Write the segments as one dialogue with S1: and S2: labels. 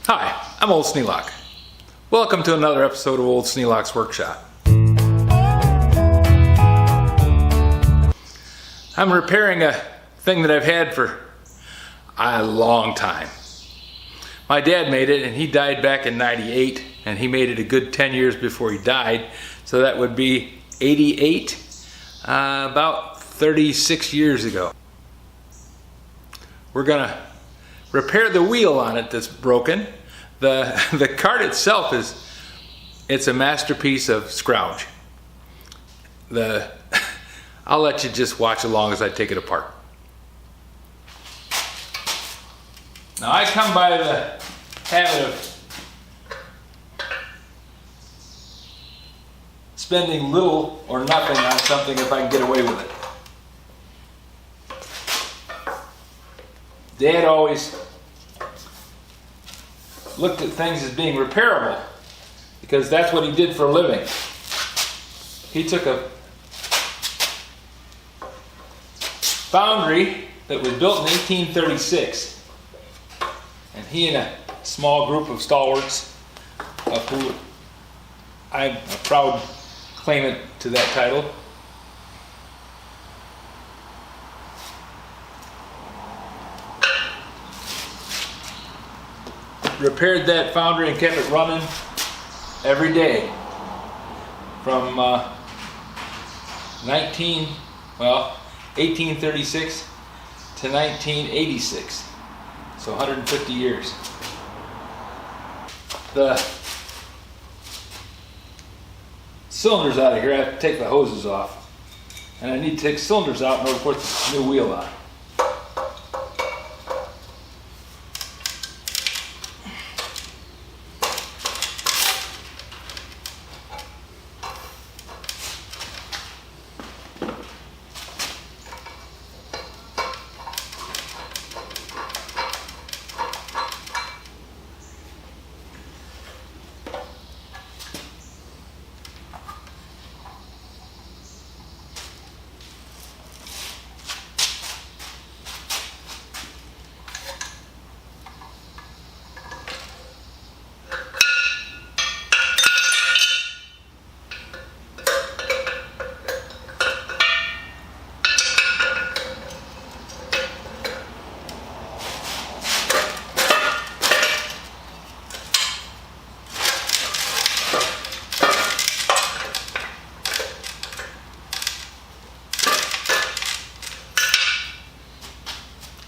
S1: Hi, I'm Old Sneelock. Welcome to another episode of Old Sneelock's Workshop. I'm repairing a thing that I've had for a long time. My dad made it and he died back in '98, and he made it a good 10 years before he died, so that would be '88, about 36 years ago. We're gonna repair the wheel on it that's broken. The cart itself it's a masterpiece of scrouge. I'll let you just watch along as I take it apart. Now I come by the habit of spending little or nothing on something if I can get away with it. Dad always looked at things as being repairable because that's what he did for a living. He took a foundry that was built in 1836, and he and a small group of stalwarts, of who I'm a proud claimant to that title, repaired that foundry and kept it running every day from 1836 to 1986, so 150 years. The cylinders out of here, I have to take the hoses off, and I need to take cylinders out in order to put the new wheel on.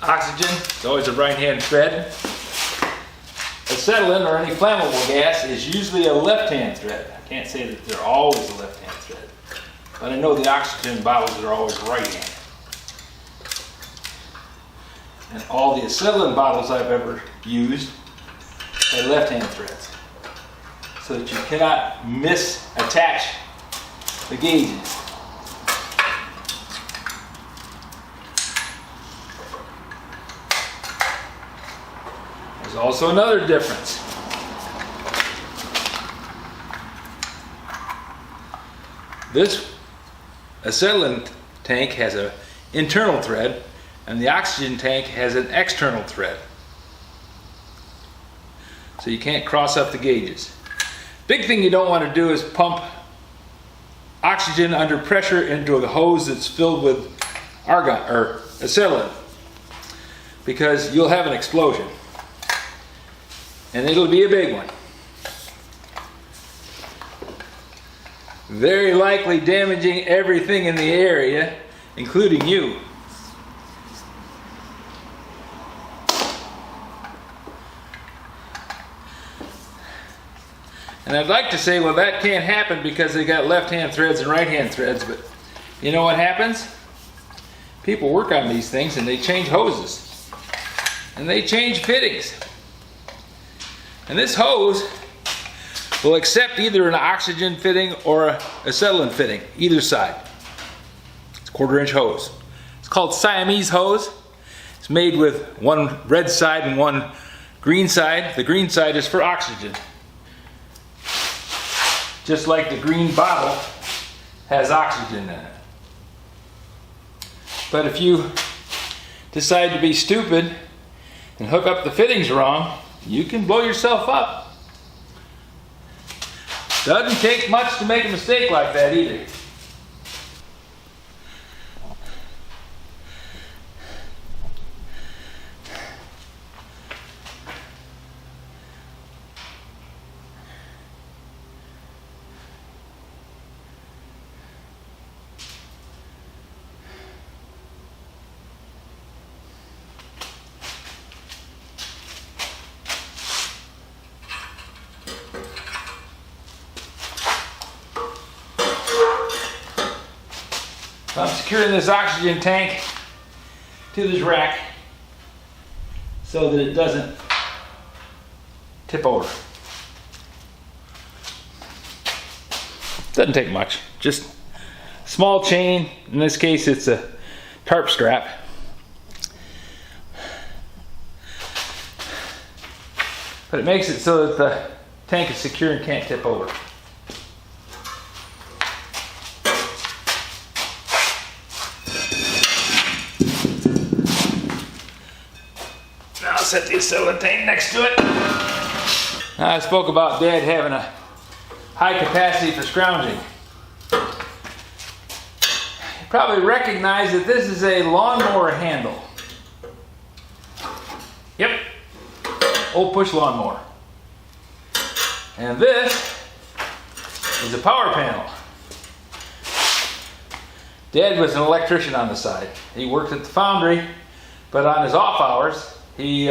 S1: Oxygen is always a right-hand thread. Acetylene, or any flammable gas, is usually a left-hand thread. I can't say that they're always a left-hand thread, but I know the oxygen bottles are always right-handed. And all the acetylene bottles I've ever used are left-hand threads, so that you cannot misattach the gauges. There's also another difference. This acetylene tank has an internal thread, and the oxygen tank has an external thread. So you can't cross up the gauges. Big thing you don't want to do is pump oxygen under pressure into a hose that's filled with argon or acetylene, because you'll have an explosion. And it'll be a big one. Very likely damaging everything in the area, including you. And I'd like to say, well, that can't happen because they got left-hand threads and right-hand threads, but you know what happens? People work on these things and they change hoses. And they change fittings. And this hose will accept either an oxygen fitting or an acetylene fitting, either side. It's a 1/4-inch hose. It's called Siamese hose. It's made with one red side and one green side. The green side is for oxygen. Just like the green bottle has oxygen in it. But if you decide to be stupid and hook up the fittings wrong, you can blow yourself up. Doesn't take much to make a mistake like that either. I'm securing this oxygen tank to this rack so that it doesn't tip over. Doesn't take much, just small chain. In this case, it's a tarp strap. But it makes it so that the tank is secure and can't tip over. Set the acetylene tank next to it. Now, I spoke about Dad having a high capacity for scrounging. You probably recognize that this is a lawnmower handle. Yep, old push lawnmower. And this is a power panel. Dad was an electrician on the side. He worked at the foundry, but on his off hours, he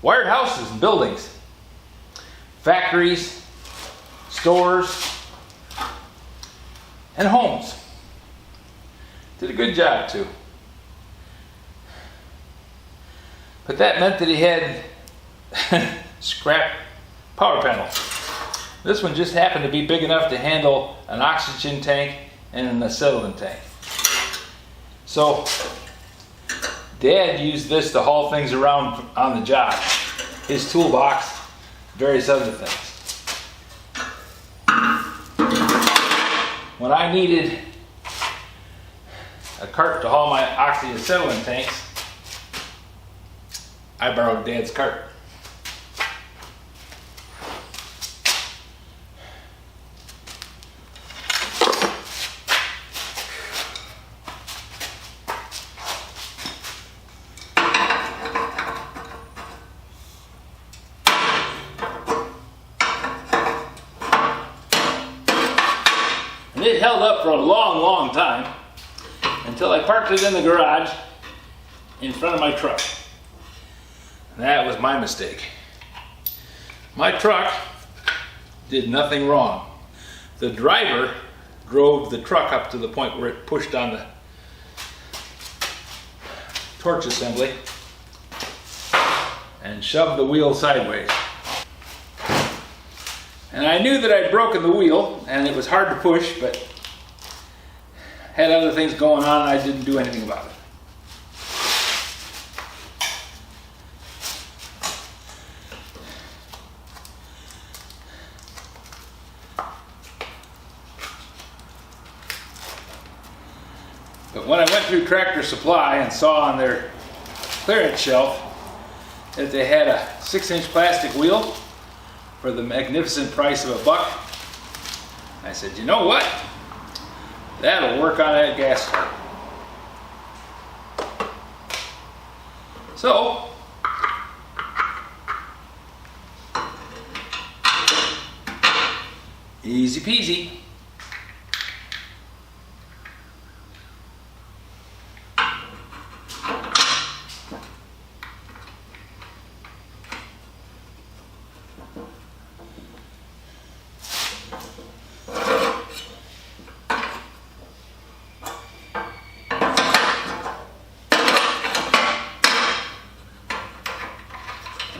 S1: wired houses and buildings, factories, stores, and homes. Did a good job too. But that meant that he had scrap power panels. This one just happened to be big enough to handle an oxygen tank and an acetylene tank. So Dad used this to haul things around on the job. His toolbox, various other things. When I needed a cart to haul my oxyacetylene tanks, I borrowed Dad's cart. And it held up for a long, long time until I parked it in the garage in front of my truck. That was my mistake. My truck did nothing wrong. The driver drove the truck up to the point where it pushed on the torch assembly and shoved the wheel sideways. And I knew that I'd broken the wheel, and it was hard to push, but had other things going on, and I didn't do anything about it. But when I went through Tractor Supply and saw on their clearance shelf that they had a 6-inch plastic wheel for the magnificent price of $1, I said, you know what? That'll work on that gas car. So, easy peasy.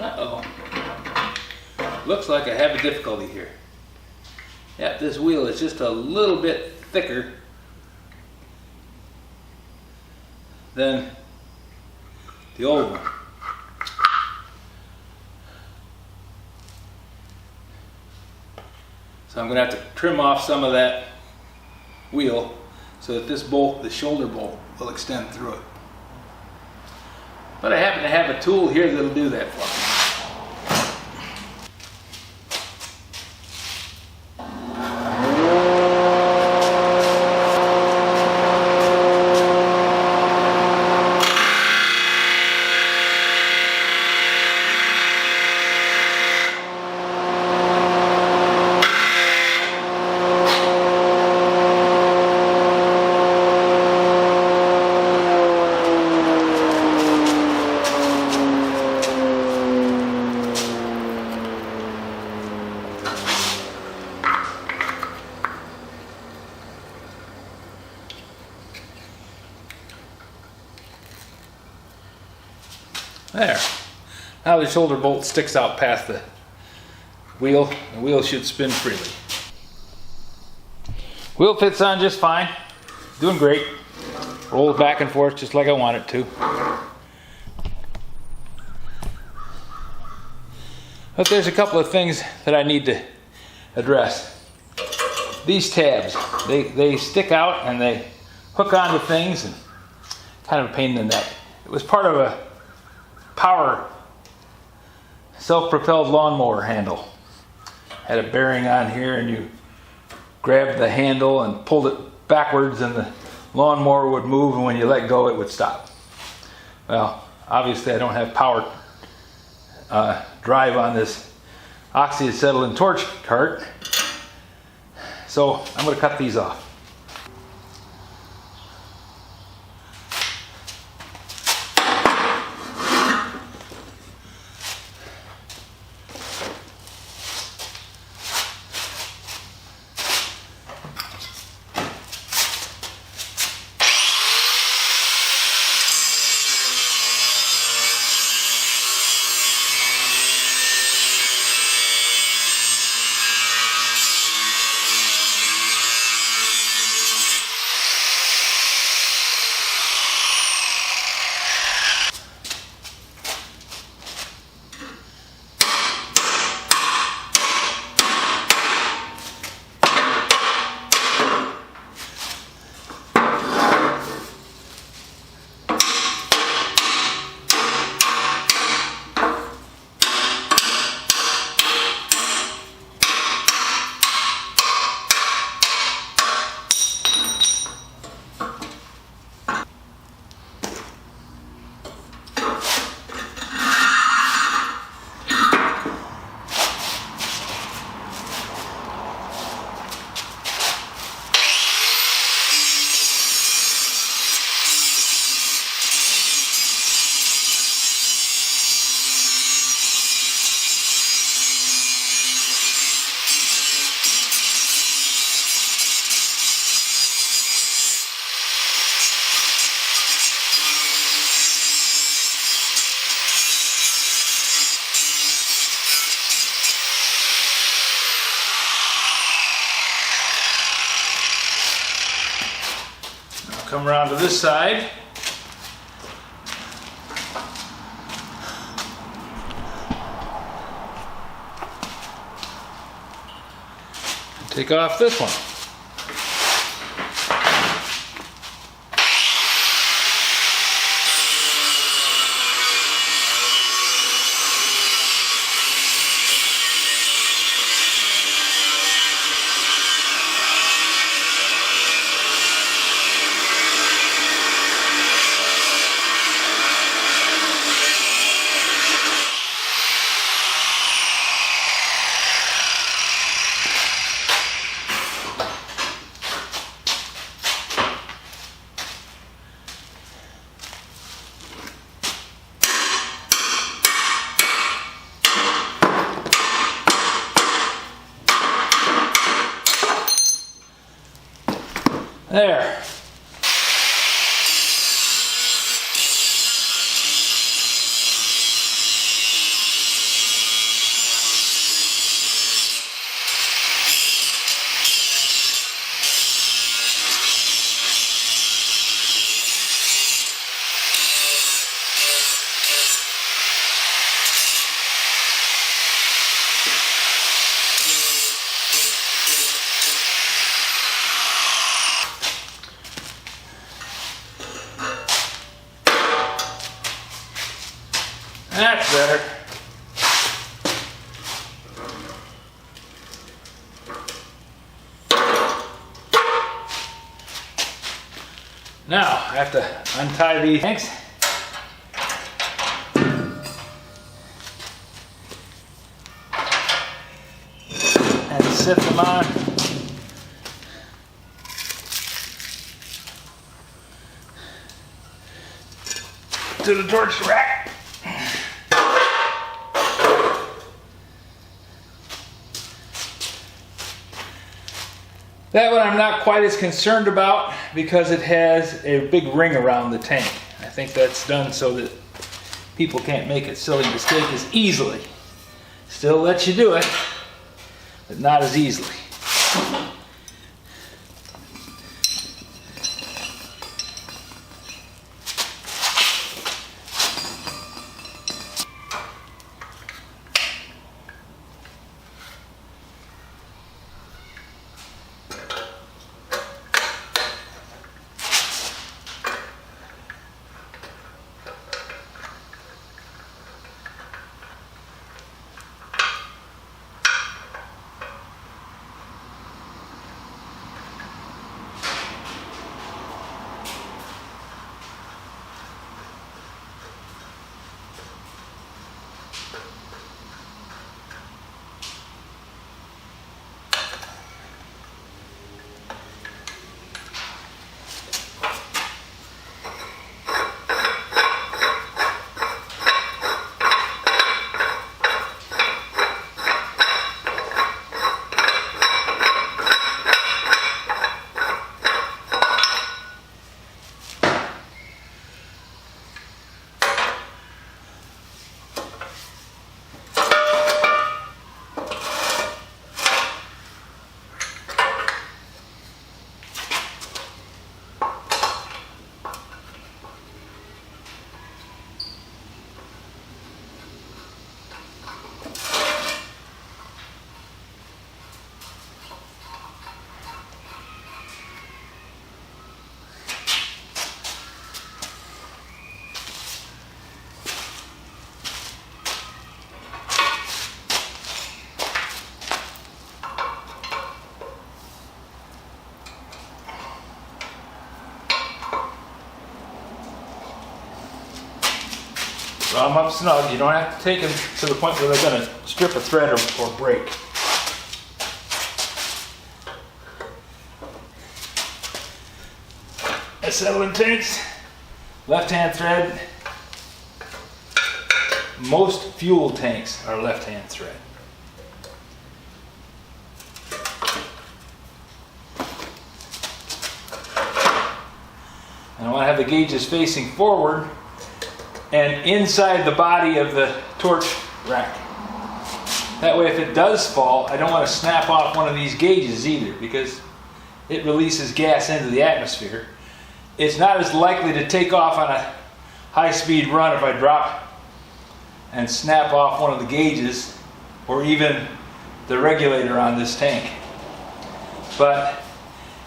S1: Uh-oh. Looks like I have a difficulty here. Yeah, this wheel is just a little bit thicker than the old one. So I'm going to have to trim off some of that wheel so that this bolt, the shoulder bolt, will extend through it. But I happen to have a tool here that'll do that for me. There. Now the shoulder bolt sticks out past the wheel. The wheel should spin freely. Wheel fits on just fine. Doing great. Rolls back and forth just like I want it to. But there's a couple of things that I need to address. These tabs, they stick out and they hook onto things and kind of a pain in the neck. It was part of a power self-propelled lawnmower handle. Had a bearing on here and you grabbed the handle and pulled it backwards and the lawnmower would move, and when you let go it would stop. Well, obviously I don't have power drive on this oxyacetylene torch cart, so I'm going to cut these off. Come around to this side. Take off this one. There. That's better. Now I have to untie these tanks. And set them on. To the torch rack. That one I'm not quite as concerned about because it has a big ring around the tank. I think that's done so that people can't make a silly mistake as easily. Still lets you do it, but not as easily. Draw them up snug. You don't have to take them to the point where they're going to strip a thread or break. Acetylene tanks, left-hand thread. Most fuel tanks are left-hand thread. And I want to have the gauges facing forward and inside the body of the torch rack. That way if it does fall, I don't want to snap off one of these gauges either, because it releases gas into the atmosphere. It's not as likely to take off on a high-speed run if I drop and snap off one of the gauges or even the regulator on this tank. But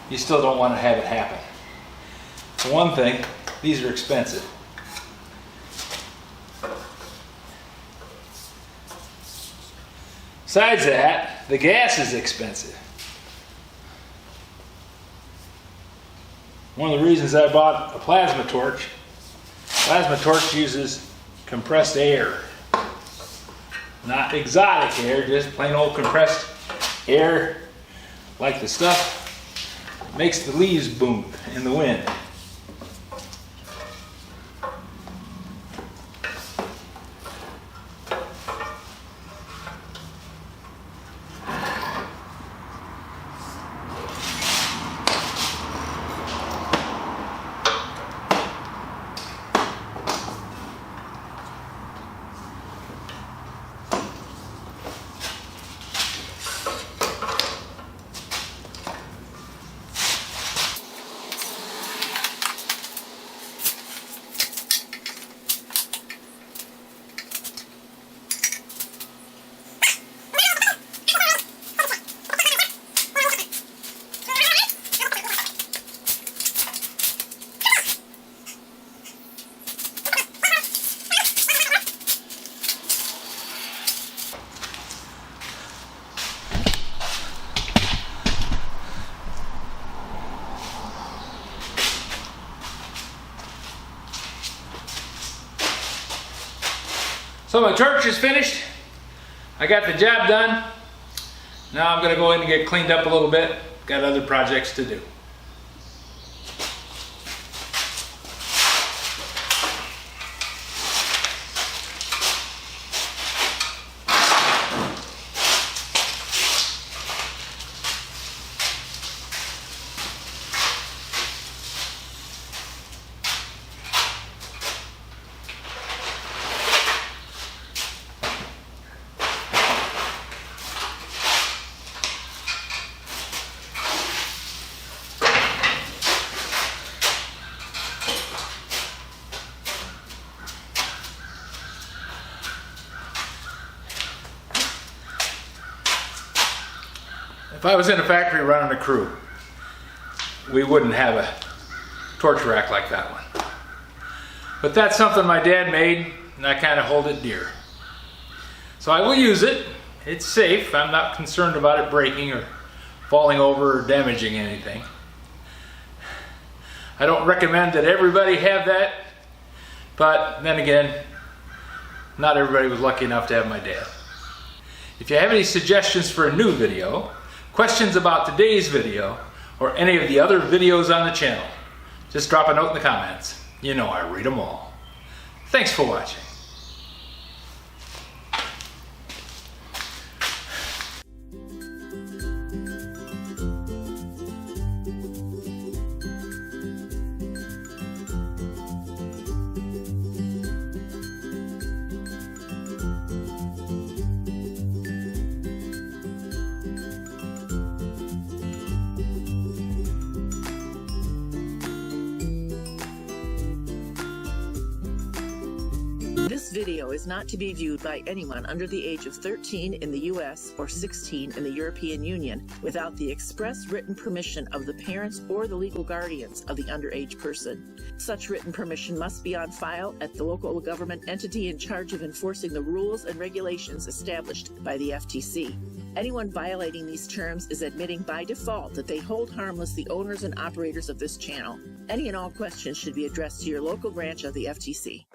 S1: you still don't want to have it happen. For one thing, these are expensive. Besides that, the gas is expensive. One of the reasons I bought a plasma torch uses compressed air. Not exotic air, just plain old compressed air, like the stuff that makes the leaves boom in the wind. So my torch is finished. I got the job done. Now I'm going to go in and get cleaned up a little bit. Got other projects to do. If I was in a factory running a crew, we wouldn't have a torch rack like that one. But that's something my dad made, and I kind of hold it dear. So I will use it. It's safe. I'm not concerned about it breaking or falling over or damaging anything. I don't recommend that everybody have that, but then again, not everybody was lucky enough to have my dad. If you have any suggestions for a new video, questions about today's video, or any of the other videos on the channel, just drop a note in the comments. You know I read them all. Thanks for watching.
S2: This video is not to be viewed by anyone under the age of 13 in the U.S. or 16 in the European Union without the express written permission of the parents or the legal guardians of the underage person. Such written permission must be on file at the local government entity in charge of enforcing the rules and regulations established by the FTC. Anyone violating these terms is admitting by default that they hold harmless the owners and operators of this channel. Any and all questions should be addressed to your local branch of the FTC.